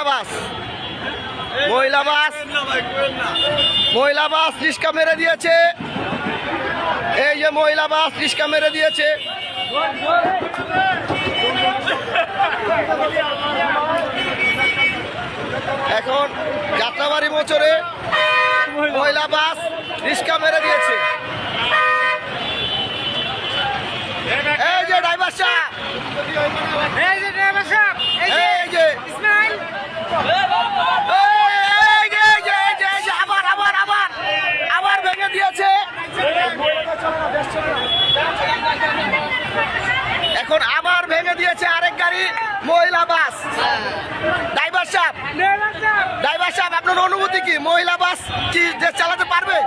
বাস, মহিলা বাস রিস্কা মেরে দিয়েছে। এই যে মহিলা বাস রিস্কা মেরে দিয়েছে। এখন যাত্রাবাড়ি মোচরে মহিলা বাস রিস্কা মেরে দিয়েছে। এই যে ড্রাইভার সাহেব, এই যে আবার ভেঙে দিয়েছে। এখন আবার ভেঙে দিয়েছে আরেক গাড়ি মহিলা বাস। ড্রাইভার সাহেব আপনার অনুভূতি কি? মহিলা বাস কি দেশ চালাতে পারবে?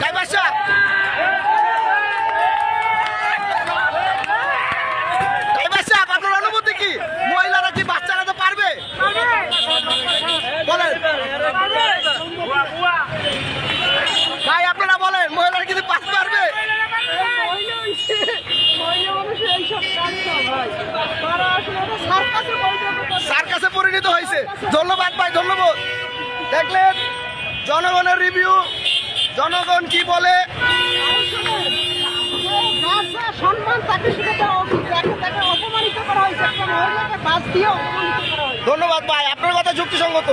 ড্রাইভার সাহেব, আপনার অনুভূতি কি? মহিলারা কি বাস চালাতে পারবে? বলেন ভাই, আপনারা বলেন মহিলারা কিন্তু বাস পারবে? সার্কাসে পরিণত হয়েছে। ধন্যবাদ ভাই, ধন্যবাদ। দেখলেন জনগণের রিভিউ, জনগণ কি বলে। ধন্যবাদ ভাই, আপনার কথা যুক্তিসঙ্গত।